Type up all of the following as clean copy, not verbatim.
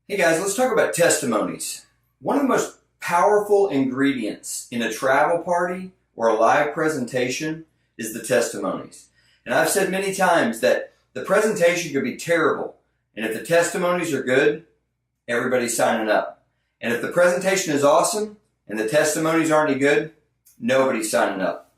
Hey guys, let's talk about testimonies. One of the most powerful ingredients in a travel party or a live presentation is the testimonies. And I've said many times that the presentation could be terrible, and if the testimonies are good, everybody's signing up. And if the presentation is awesome and the testimonies aren't any good, nobody's signing up.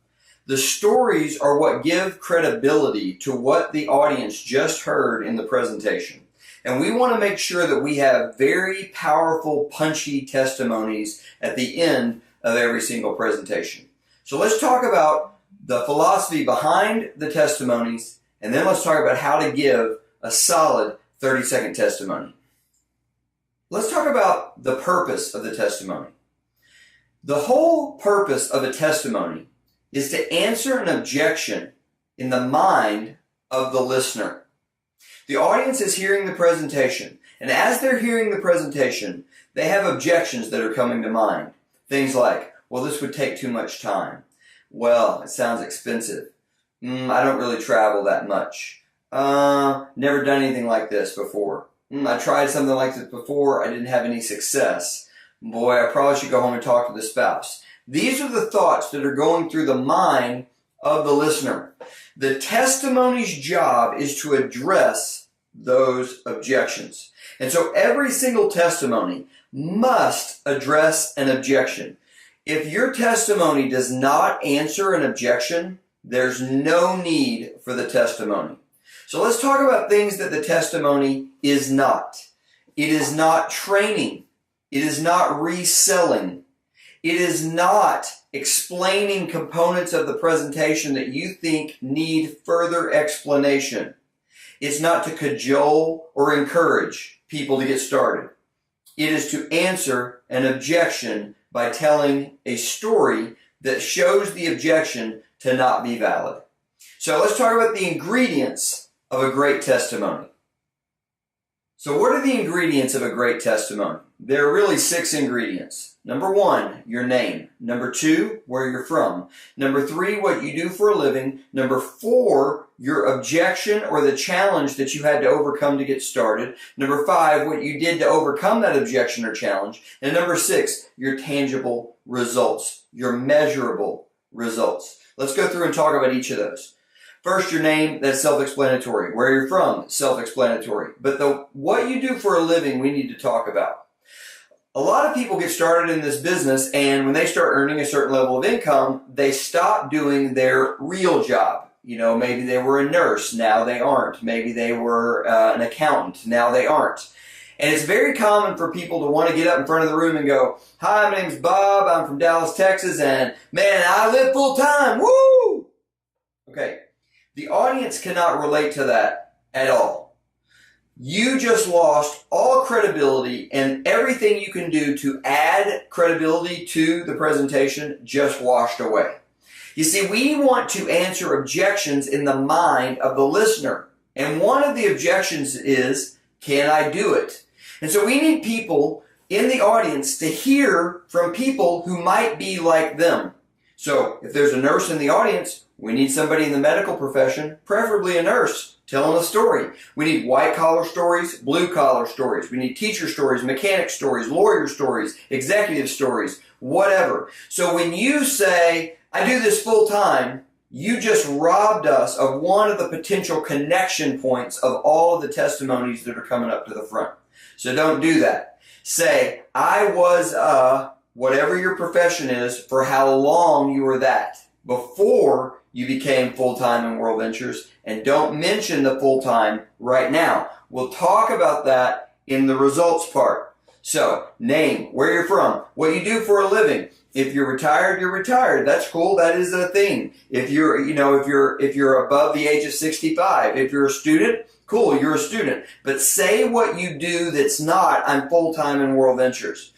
The stories are what give credibility to what the audience just heard in the presentation. And we want to make sure that we have very powerful, punchy testimonies at the end of every single presentation. So let's talk about the philosophy behind the testimonies, and then let's talk about how to give a solid 30-second testimony. Let's talk about the purpose of the testimony. The whole purpose of a testimony is to answer an objection in the mind of the listener. The audience is hearing the presentation, and as they're hearing the presentation, they have objections that are coming to mind. Things like, well, this would take too much time. Well, it sounds expensive. I don't really travel that much. Never done anything like this before. I tried something like this before. I didn't have any success. Boy, I probably should go home and talk to the spouse. These are the thoughts that are going through the mind of the listener. The testimony's job is to address those objections. And so every single testimony must address an objection. If your testimony does not answer an objection, there's no need for the testimony. So let's talk about things that the testimony is not. It is not training. It is not reselling. It is not explaining components of the presentation that you think need further explanation. It's not to cajole or encourage people to get started. It is to answer an objection by telling a story that shows the objection to not be valid. So let's talk about the ingredients of a great testimony. So what are the ingredients of a great testimony? There are really 6 ingredients. Number 1, your name. Number 2, where you're from. Number 3, what you do for a living. Number 4, your objection or the challenge that you had to overcome to get started. Number 5, what you did to overcome that objection or challenge. And number 6, your tangible results, your measurable results. Let's go through and talk about each of those. First, your name, that's self-explanatory. Where you're from, self-explanatory. But what you do for a living, we need to talk about. A lot of people get started in this business, and when they start earning a certain level of income, they stop doing their real job. You know, maybe they were a nurse, now they aren't. Maybe they were an accountant, now they aren't. And it's very common for people to want to get up in front of the room and go, "Hi, my name's Bob, I'm from Dallas, Texas, and man, I live full time, woo!" Okay, the audience cannot relate to that at all. You just lost all credibility, and everything you can do to add credibility to the presentation just washed away. You see, we want to answer objections in the mind of the listener. And one of the objections is, can I do it? And so we need people in the audience to hear from people who might be like them. So if there's a nurse in the audience, we need somebody in the medical profession, preferably a nurse, telling a story. We need white-collar stories, blue-collar stories. We need teacher stories, mechanic stories, lawyer stories, executive stories, whatever. So when you say, "I do this full-time," you just robbed us of one of the potential connection points of all of the testimonies that are coming up to the front. So don't do that. Say, "I was whatever your profession is for how long you were that before you became full-time in World Ventures," and don't mention the full-time right now. We'll talk about that in the results part. So, name, where you're from, what you do for a living. If you're retired, you're retired. That's cool. That is a thing. If you're, if you're above the age of 65, if you're a student, cool, you're a student. But say what you do that's not, "I'm full-time in World Ventures."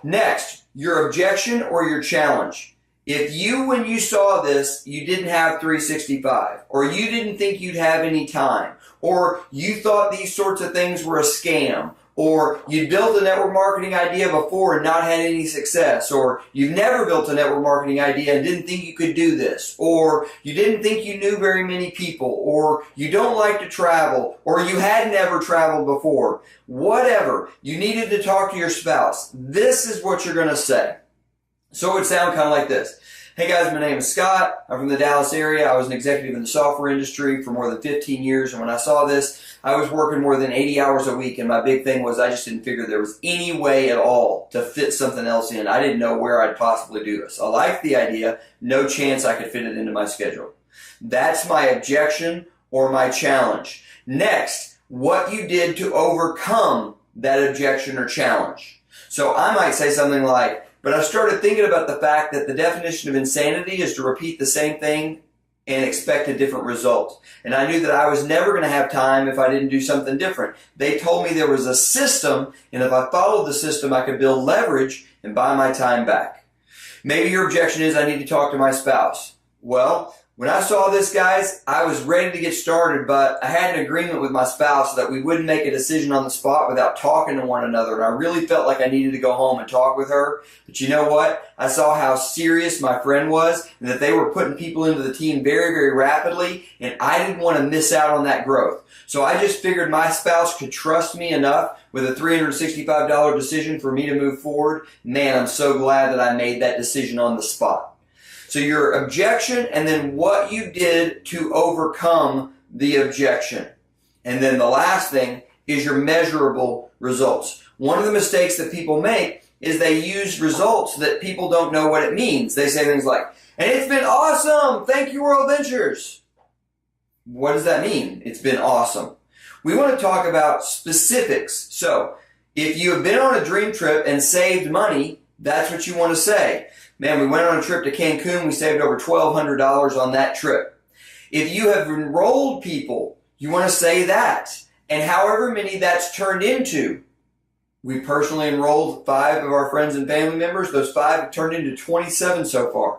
Next, your objection or your challenge. If you, when you saw this, you didn't have 365, or you didn't think you'd have any time, or you thought these sorts of things were a scam, or you built a network marketing idea before and not had any success, or you've never built a network marketing idea and didn't think you could do this, or you didn't think you knew very many people, or you don't like to travel, or you had never traveled before, whatever, you needed to talk to your spouse. This is what you're going to say. So it would sound kind of like this. Hey guys, my name is Scott. I'm from the Dallas area. I was an executive in the software industry for more than 15 years. And when I saw this, I was working more than 80 hours a week. And my big thing was I just didn't figure there was any way at all to fit something else in. I didn't know where I'd possibly do this. I liked the idea. No chance I could fit it into my schedule. That's my objection or my challenge. Next, what you did to overcome that objection or challenge. So I might say something like, but I started thinking about the fact that the definition of insanity is to repeat the same thing and expect a different result. And I knew that I was never going to have time if I didn't do something different. They told me there was a system, and if I followed the system, I could build leverage and buy my time back. Maybe your objection is I need to talk to my spouse. Well, when I saw this, guys, I was ready to get started, but I had an agreement with my spouse that we wouldn't make a decision on the spot without talking to one another, and I really felt like I needed to go home and talk with her. But you know what? I saw how serious my friend was and that they were putting people into the team very, very rapidly, and I didn't want to miss out on that growth. So I just figured my spouse could trust me enough with a $365 decision for me to move forward. Man, I'm so glad that I made that decision on the spot. So your objection, and then what you did to overcome the objection. And then the last thing is your measurable results. One of the mistakes that people make is they use results that people don't know what it means. They say things like, and it's been awesome, thank you World Ventures. What does that mean? It's been awesome. We want to talk about specifics. So if you have been on a dream trip and saved money, that's what you want to say. Man, we went on a trip to Cancun. We saved over $1,200 on that trip. If you have enrolled people, you want to say that. And however many that's turned into. We personally enrolled 5 of our friends and family members. Those 5 have turned into 27 so far.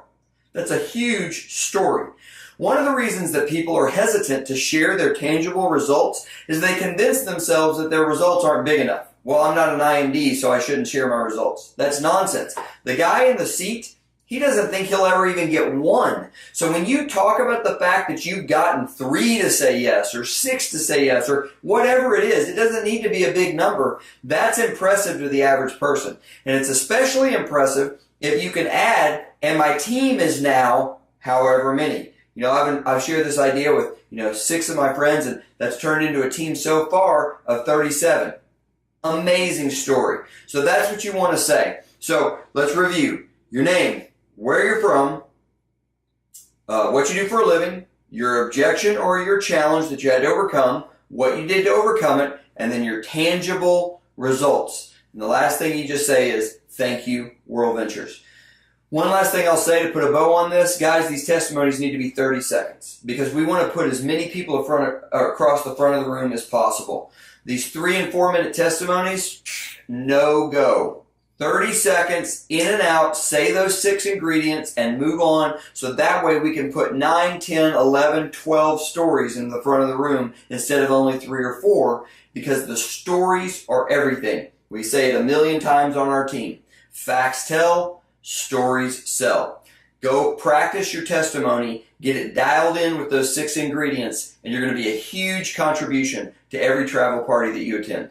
That's a huge story. One of the reasons that people are hesitant to share their tangible results is they convince themselves that their results aren't big enough. Well, I'm not an IMD, so I shouldn't share my results. That's nonsense. The guy in the seat, he doesn't think he'll ever even get 1. So when you talk about the fact that you've gotten 3 to say yes, or 6 to say yes, or whatever it is, it doesn't need to be a big number. That's impressive to the average person. And it's especially impressive if you can add, and my team is now however many. You know, I've shared this idea with, 6 of my friends, and that's turned into a team so far of 37. Amazing story. So that's what you want to say. So let's review. Your name, where you're from, what you do for a living, your objection or your challenge that you had to overcome, what you did to overcome it, and then your tangible results. And the last thing you just say is, thank you, World Ventures. One last thing I'll say to put a bow on this, guys, these testimonies need to be 30 seconds because we want to put as many people across the front of the room as possible. These 3 and 4 minute testimonies, no go. 30 seconds, in and out, say those 6 ingredients and move on so that way we can put 9, 10, 11, 12 stories in the front of the room instead of only 3 or 4 because the stories are everything. We say it a million times on our team. Facts tell, stories sell. Go practice your testimony, get it dialed in with those 6 ingredients, and you're going to be a huge contribution to every travel party that you attend.